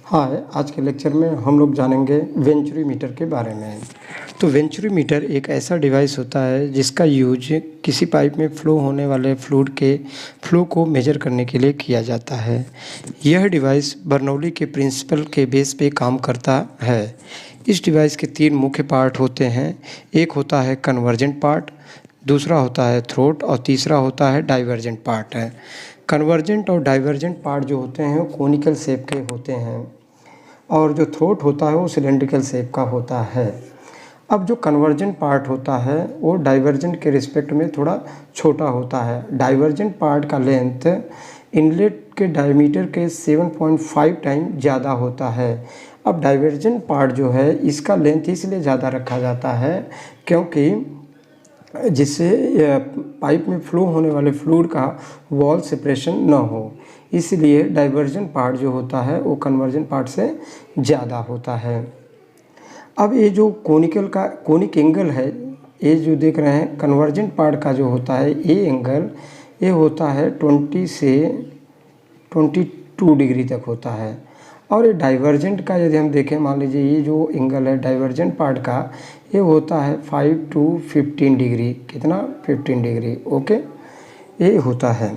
हाय, आज के लेक्चर में हम लोग जानेंगे वेंचुरीमीटर के बारे में। तो वेंचुरीमीटर एक ऐसा डिवाइस होता है जिसका यूज किसी पाइप में फ्लो होने वाले फ्लूइड के फ्लो को मेजर करने के लिए किया जाता है। यह डिवाइस बर्नौली के प्रिंसिपल के बेस पे काम करता है। इस डिवाइस के तीन मुख्य पार्ट होते हैं। एक होता है कन्वर्जेंट पार्ट, दूसरा होता है थ्रोट और तीसरा होता है डाइवर्जेंट पार्ट है। कन्वर्जेंट और डाइवर्जेंट पार्ट जो होते हैं वो कोनिकल शेप के होते हैं और जो थ्रोट होता है वो सिलेंड्रिकल शेप का होता है। अब जो कन्वर्जेंट पार्ट होता है वो डाइवर्जेंट के रिस्पेक्ट में थोड़ा छोटा होता है। डाइवर्जेंट पार्ट का लेंथ इनलेट के डायमीटर के 7.5 टाइम ज़्यादा होता है। अब डाइवर्जेंट पार्ट जो है इसका लेंथ इसलिए ज़्यादा रखा जाता है क्योंकि जिससे पाइप में फ्लो होने वाले फ्लूइड का वॉल सेपरेशन न हो, इसलिए डाइवर्जेंट पार्ट जो होता है वो कन्वर्जेंट पार्ट से ज़्यादा होता है। अब ये जो कोनिक एंगल है, ये जो देख रहे हैं कन्वर्जेंट पार्ट का जो होता है ये एंगल ये होता है 20 से 22 डिग्री तक होता है। और ये डाइवर्जेंट का यदि हम देखें, मान लीजिए ये जो एंगल है डाइवर्जेंट पार्ट का ये होता है 5 to 15 डिग्री। कितना? 15 डिग्री। ओके, ये होता है।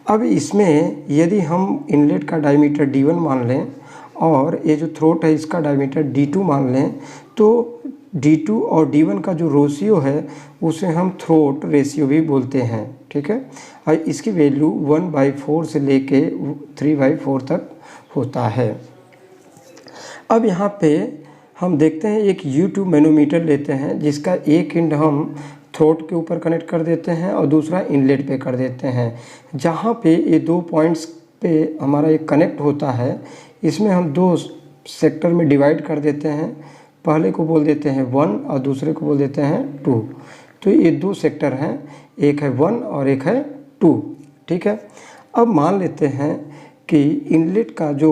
अब इसमें यदि हम इनलेट का डायमीटर D1 मान लें और ये जो थ्रोट है इसका डायमीटर D2 मान लें, तो D2 और D1 का जो रेशियो है उसे हम थ्रोट रेशियो भी बोलते हैं। ठीक है, और इसकी वैल्यू 1/4 से लेके 3/4 तक होता है। अब यहाँ पे हम देखते हैं एक U2 मैनोमीटर लेते हैं जिसका एक एंड हम थ्रोट के ऊपर कनेक्ट कर देते हैं और दूसरा इनलेट पे कर देते हैं। जहाँ पे ये दो पॉइंट्स पे हमारा एक कनेक्ट होता है इसमें हम दो सेक्टर में डिवाइड कर देते हैं। पहले को बोल देते हैं 1 और दूसरे को बोल देते हैं 2। तो ये दो सेक्टर हैं, एक है 1 और एक है 2। ठीक है, अब मान लेते हैं कि इनलेट का जो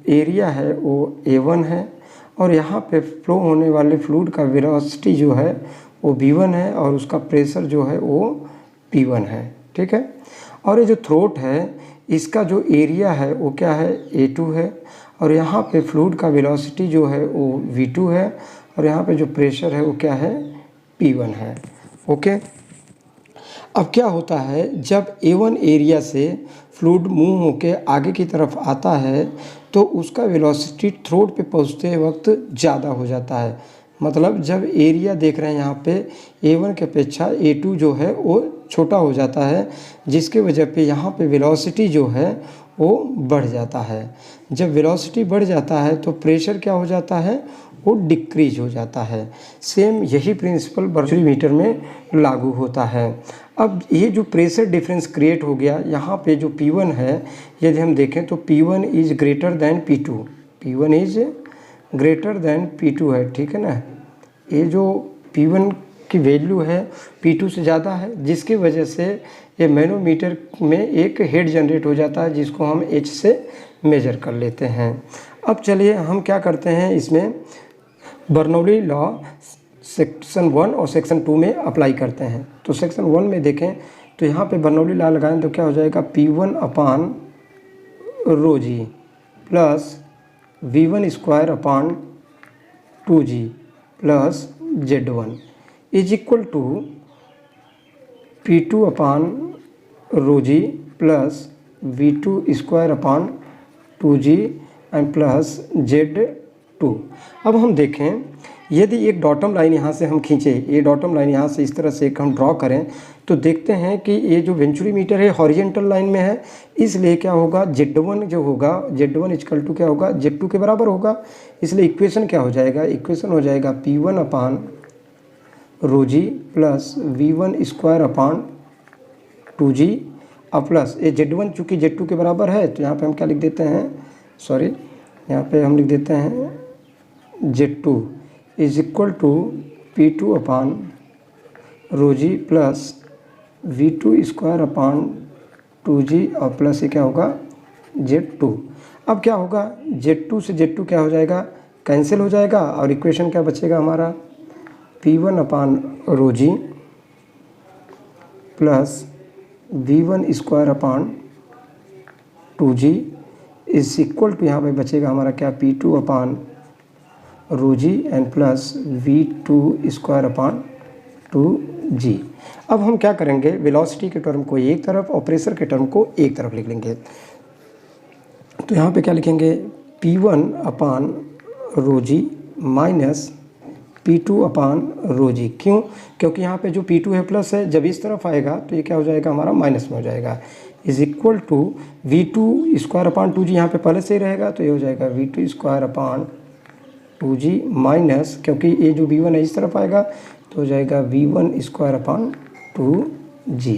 एरिया है वो A1 है और यहाँ पे फ्लो होने वाले फ्लूइड का वेलोसिटी जो है वो V1 है और उसका प्रेशर जो है वो P1 है। ठीक है, और ये जो थ्रोट है इसका जो एरिया है वो क्या है? A2 है और यहाँ पे फ्लूइड का वेलोसिटी जो है वो V2 है और यहाँ पे जो प्रेशर है वो क्या है? P1 है। ओके, अब क्या होता है जब A1 एरिया से फ्लूइड मूव होके आगे की तरफ आता है तो उसका वेलोसिटी थ्रोट पे पहुंचते वक्त ज़्यादा हो जाता है। मतलब जब एरिया देख रहे हैं यहाँ पे A1 के अपेक्षा A2 जो है वो छोटा हो जाता है, जिसके वजह पे यहाँ पे वेलोसिटी जो है वो बढ़ जाता है। जब वेलोसिटी बढ़ जाता है तो प्रेशर क्या हो जाता है? वो डिक्रीज हो जाता है। सेम यही प्रिंसिपल वेंचुरीमीटर में लागू होता है। अब ये जो प्रेशर डिफरेंस क्रिएट हो गया, यहाँ पे जो P1 है यदि हम देखें तो P1 is greater than P2। P1 is greater than P2 है। ठीक है ना, ये जो P1 की वैल्यू है P2 से ज़्यादा है, जिसकी वजह से ये मैनोमीटर में एक हेड जनरेट हो जाता है जिसको हम H से मेजर कर लेते हैं। अब चलिए हम क्या करते हैं, इसमें बर्नौली लॉ सेक्शन 1 और सेक्शन 2 में अप्लाई करते हैं। तो सेक्शन 1 में देखें तो यहाँ पे बर्नौली लॉ लगाएं तो क्या हो जाएगा? P1 upon rho g plus V1 square upon 2G plus Z1 is equal to P2 upon rho g plus V2 square upon 2G and plus Z2। अब हम देखें यदि एक डॉटम लाइन यहाँ से हम खींचे, ये डॉटम लाइन यहाँ से इस तरह से एक हम ड्रॉ करें तो देखते हैं कि ये जो वेंचुरीमीटर है हॉरिजेंटल लाइन में है, इसलिए क्या होगा? Z1 जो होगा Z1 इक्वल टू क्या होगा? Z2 के बराबर होगा। इसलिए इक्वेशन क्या हो जाएगा? इक्वेशन हो जाएगा P1 upon rho g plus V1 square upon 2G और प्लस ये Z1 चूँकि Z2 के बराबर है तो यहाँ पे हम क्या लिख देते हैं? सॉरी, यहाँ पे हम लिख देते हैं Z2 is equal to P2 upon rho g plus V2 square upon 2G और प्लस ये क्या होगा? Z2। अब क्या होगा? Z2 से Z2 क्या हो जाएगा? कैंसिल हो जाएगा और इक्वेशन क्या बचेगा हमारा? P1 upon rho g plus V1 square upon 2G is equal to, यहाँ पे बचेगा हमारा क्या, P2 upon rho g and plus V2 square upon 2G। अब हम क्या करेंगे, वेलोसिटी के टर्म को एक तरफ और प्रेशर के टर्म को एक तरफ लिख लेंगे। तो यहाँ पे क्या लिखेंगे, P1 अपान रो जी माइनस P2 अपान रो जी। क्यों, क्योंकि यहाँ पे जो P2 है प्लस है, जब इस तरफ आएगा तो ये क्या हो जाएगा हमारा, माइनस में हो जाएगा। Is equal to V2 square upon 2G, यहाँ पे पहले से ही रहेगा तो ये हो जाएगा V2 square upon 2G minus, क्योंकि ये जो V1 है इस तरफ आएगा तो हो जाएगा V1 स्क्वायर अपान 2G।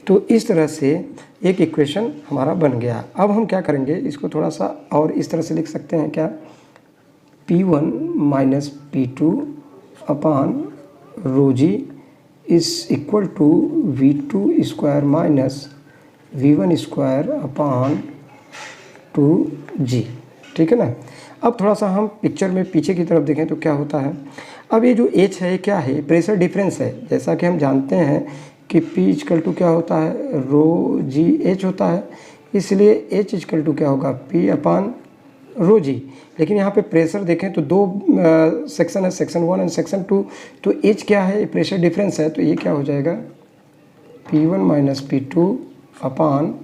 तो इस तरह से एक इक्वेशन हमारा बन गया। अब हम क्या करेंगे, इसको थोड़ा सा और इस तरह से लिख सकते हैं क्या, P1 minus P2 upon rho g is equal to V2 square minus V1 square upon 2G। ठीक है ना। अब थोड़ा सा हम पिक्चर में पीछे की तरफ देखें तो क्या होता है, अब ये जो H है क्या है, प्रेशर डिफरेंस है। जैसा कि हम जानते हैं कि P इक्वल टू क्या होता है, रो जी H होता है, इसलिए H इक्वल टू क्या होगा, P अपान रो जी। लेकिन यहाँ पे प्रेशर देखें तो दो सेक्शन है, सेक्शन 1 एंड सेक्शन 2, तो H क्या है, प्रेशर डिफरेंस है, तो ये क्या हो जाएगा P1 minus P2 upon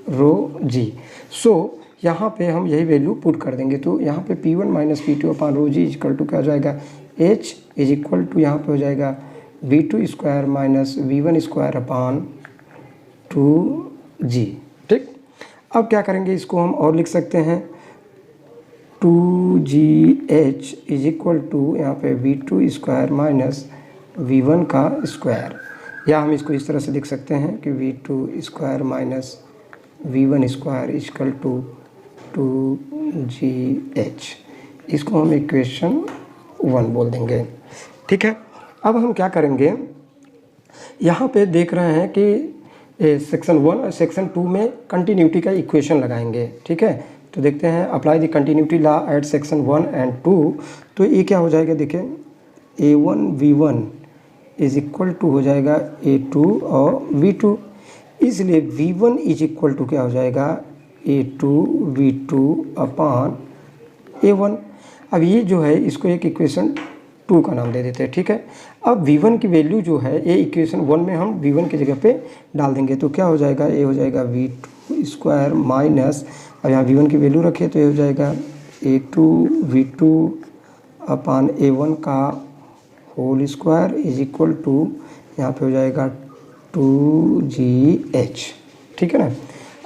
rho जी। सो यहाँ पे हम यही वैल्यू पुट कर देंगे, तो यहाँ पे P1 minus P2 upon rho g equal to क्या हो जाएगा, H इज इक्वल टू यहाँ पे हो जाएगा V2 square minus V1 square upon 2G। ठीक, अब क्या करेंगे, इसको हम और लिख सकते हैं 2GH इज इक्वल टू यहाँ पे V2 स्क्वायर माइनस V1 का स्क्वायर, या हम इसको इस तरह से लिख सकते हैं कि V2 square minus V1 square equal to 2GH। इसको हम इक्वेशन 1 बोल देंगे। ठीक है, अब हम क्या करेंगे, यहाँ पे देख रहे हैं कि सेक्शन 1 और सेक्शन 2 में कंटिन्यूटी का इक्वेशन लगाएंगे। ठीक है, तो देखते हैं, apply the continuity law at section 1 and 2। तो ये क्या हो जाएगा, देखें A1 V1 is equal to हो जाएगा A2 और V2, इसलिए V1 इज इक्वल टू क्या हो जाएगा A2 V2 अपान A1। अब ये जो है इसको एक इक्वेशन 2 का नाम दे देते हैं। ठीक है, अब V1 की वैल्यू जो है ये इक्वेशन 1 में हम V1 की जगह पे डाल देंगे, तो क्या हो जाएगा, ये हो जाएगा V2 स्क्वायर माइनस, अब यहाँ V1 की वैल्यू रखे तो ये हो जाएगा A2 V2 अपान A1 का whole square is equal to यहाँ पे हो जाएगा 2GH। ठीक है ना।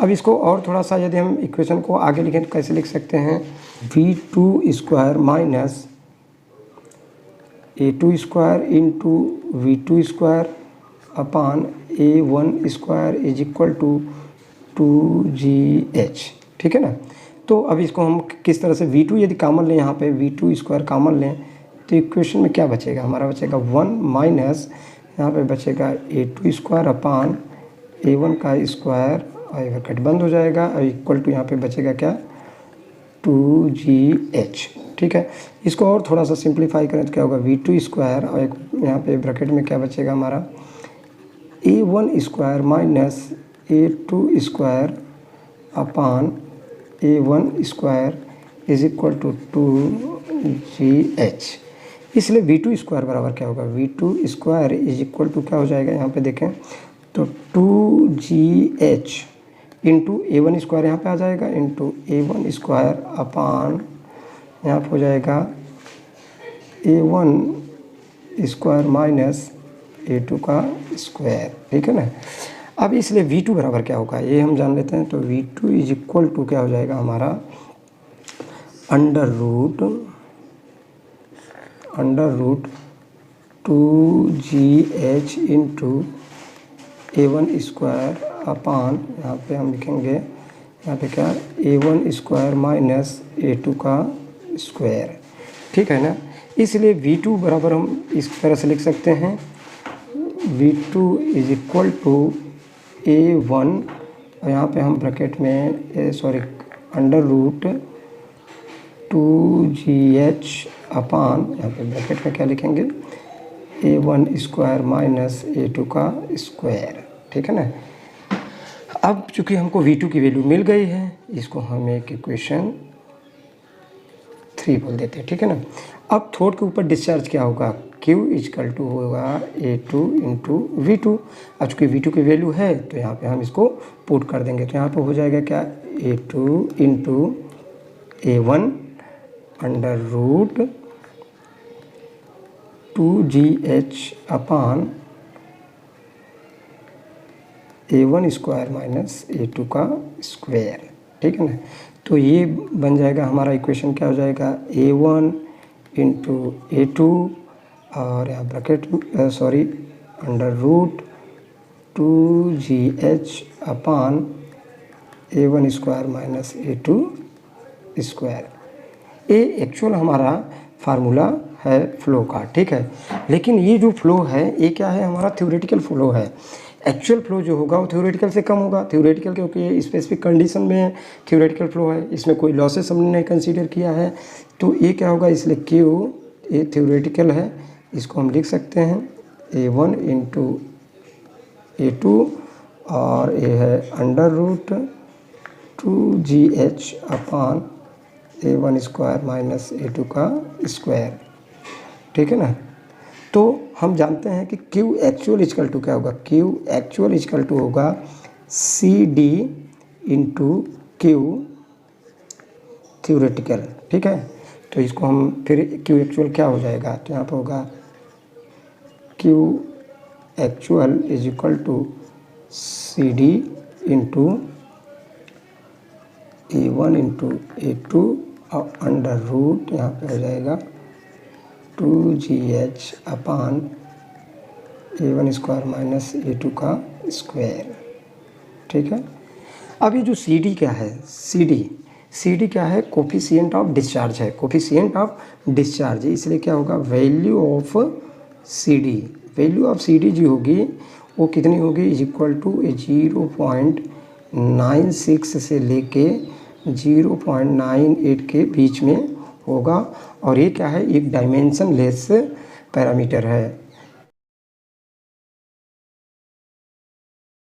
अब इसको और थोड़ा सा यदि हम इक्वेशन को आगे लिखें तो कैसे लिख सकते हैं, V2 square minus A2 square into V2 square upon A1 square is equal to 2GH। ठीक है ना। तो अब इसको हम किस तरह से, V2 यदि कॉमन लें, यहाँ पे V2 स्क्वायर कॉमन लें तो इक्वेशन में क्या बचेगा, हमारा बचेगा 1 माइनस यहाँ पे बचेगा A2 स्क्वायर अपान A1 का स्क्वायर, और ब्रैकेट बंद हो जाएगा, और इक्वल टू यहाँ पे बचेगा क्या 2GH। ठीक है, इसको और थोड़ा सा सिंप्लीफाई करें तो क्या होगा V2 स्क्वायर, और एक यहाँ पे ब्रैकेट में क्या बचेगा हमारा A1 square minus A2 square upon A1 square is equal to 2GH। इसलिए V2 स्क्वायर बराबर क्या होगा, V2 square is equal to क्या हो जाएगा, यहाँ पे देखें तो 2GH इंटू A1 स्क्वायर यहाँ पे आ जाएगा, इंटू A1 स्क्वायर अपान यहाँ पे हो जाएगा A1 स्क्वायर माइनस A2 का स्क्वायर। ठीक है ना। अब इसलिए V2 बराबर क्या होगा ये हम जान लेते हैं, तो V2 इज इक्वल टू क्या हो जाएगा हमारा under root 2GH into A1 square upon यहाँ पे हम लिखेंगे यहाँ पे क्या A1 स्क्वायर माइनस A2 का स्क्वायर। ठीक है ना। इसलिए V2 बराबर हम इस तरह से लिख सकते हैं, V2 is equal to A1, और यहाँ पे हम ब्रैकेट में अंडर रूट 2GH अपान यहाँ पे ब्रैकेट में क्या लिखेंगे A1 स्क्वायर माइनस A2 का स्क्वायर। ठीक है ना। अब चूँकि हमको V2 की वैल्यू मिल गई है, इसको हम एक इक्वेशन 3 बोल देते हैं, ठीक है ना। अब थ्रोट के ऊपर डिस्चार्ज क्या होगा, Q इजकल टू होगा A2 इंटू V2। अब चूँकि V2 की वैल्यू है तो यहाँ पे हम इसको पुट कर देंगे, तो यहाँ पे हो जाएगा क्या, A2 into A1 under root 2GH upon A1 square minus A2 का स्क्वायर, ठीक है ना। तो ये बन जाएगा हमारा इक्वेशन, क्या हो जाएगा, A1 इंटू A2 और यहाँ bracket under root 2GH upon A1 square minus A2 square. ये एक्चुअल हमारा फार्मूला है फ्लो का, ठीक है। लेकिन ये जो फ्लो है ये क्या है, हमारा थ्योरेटिकल फ्लो है। एक्चुअल फ्लो जो होगा वो थ्योरेटिकल से कम होगा। थ्योरेटिकल क्योंकि ये स्पेसिफिक कंडीशन में थ्योरेटिकल फ्लो है, इसमें कोई लॉसेस हमने नहीं कंसीडर किया है, तो ये क्या होगा, इसलिए Q ये थ्योरेटिकल है, इसको हम लिख सकते हैं A1 इंटू A2 और ये है under root 2GH upon A1 square minus A2 का स्क्वायर, ठीक है ना। तो हम जानते हैं कि Q एक्चुअल इजकल टू क्या होगा, Q एक्चुअल इजकल टू होगा CD इंटू Q थ्योरेटिकल, ठीक है। तो इसको हम फिर Q एक्चुअल क्या हो जाएगा, तो यहाँ पर होगा Q actual is equal to CD into A1 into A2 और अंडर रूट यहाँ पे हो जाएगा 2GH upon A1 square minus A2 का स्क्वायर, ठीक है। अब ये जो CD क्या है, CD क्या है, कोफिशिएंट ऑफ डिस्चार्ज है, कोफिशिएंट ऑफ डिस्चार्ज, इसलिए क्या होगा, वैल्यू ऑफ CD जो होगी वो कितनी होगी, इज इक्वल टू 0.96 से लेके 0.98 के बीच में होगा। और ये क्या है, एक डायमेंशन लेस पैरामीटर है,